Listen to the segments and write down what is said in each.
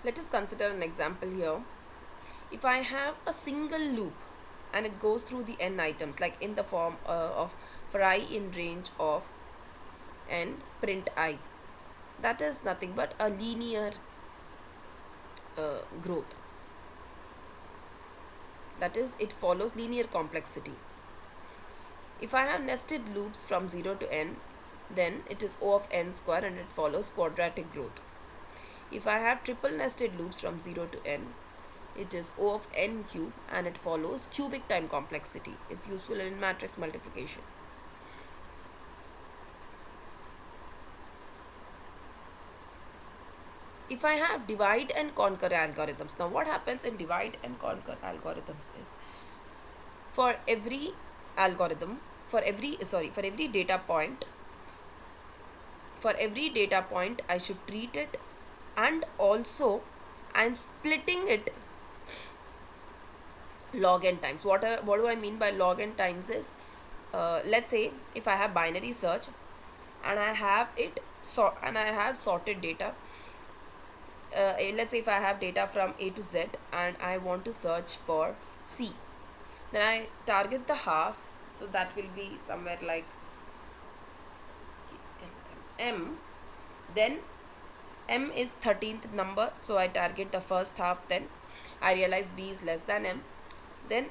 Let us consider an example here. If I have a single loop and it goes through the n items, like in the form of for I in range of n print I, that is nothing but a linear growth. That is, it follows linear complexity. If I have nested loops from 0 to n, then it is O of n square and it follows quadratic growth. If I have triple nested loops from 0 to n, it is O of n cube and it follows cubic time complexity. It's useful in matrix multiplication. If I have divide and conquer algorithms, now what happens in divide and conquer algorithms is, for every algorithm, for every data point, I should treat it, and also I'm splitting it log n times. What do I mean by log n times is, let's say if I have binary search and I have sorted data. Let's say if I have data from A to Z and I want to search for C, then I target the half, so that will be somewhere like M. Then M is 13th number, so I target the first half. Then I realize B is less than M. Then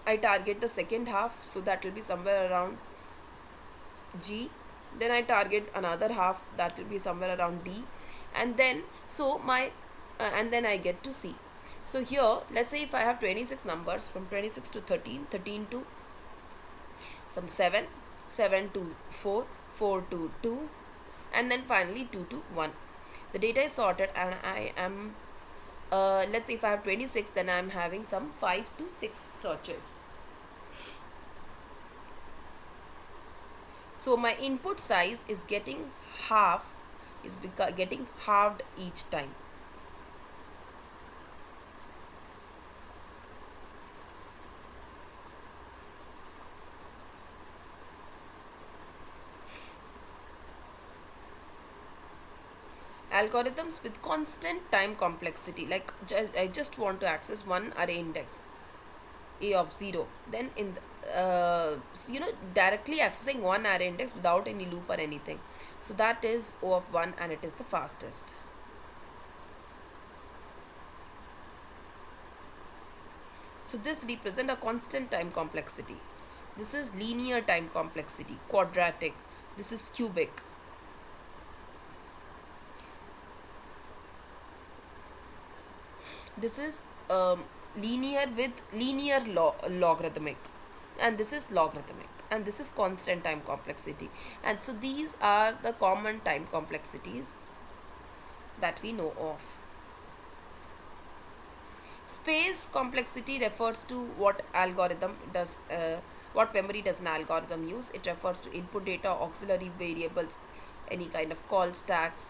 I target the second half, so that will be somewhere around G. Then I target another half, that will be somewhere around D, and then and then I get to C. So here, let's say if I have 26 numbers, from 26 to 13, 13 to some 7, 7 to 4, 4 to 2, and then finally 2 to 1. The data is sorted and I am, let's say if I have 26, then I am having some 5 to 6 searches. So my input size is getting getting halved each time. Algorithms with constant time complexity, like I just want to access one array index A of 0, then directly accessing one array index without any loop or anything, so that is O of 1 and it is the fastest. So this represents a constant time complexity. This is linear time complexity, quadratic. This is cubic. This is linear with linear logarithmic, and this is logarithmic, and this is constant time complexity. And so these are the common time complexities that we know of. Space complexity refers to what memory does an algorithm use. It refers to input data, auxiliary variables, any kind of call stacks.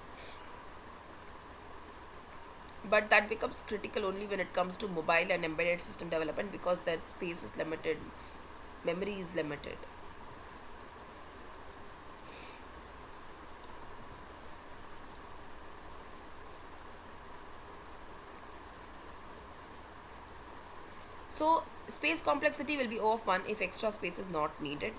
But that becomes critical only when it comes to mobile and embedded system development, because their space is limited, memory is limited. So space complexity will be O of 1 if extra space is not needed.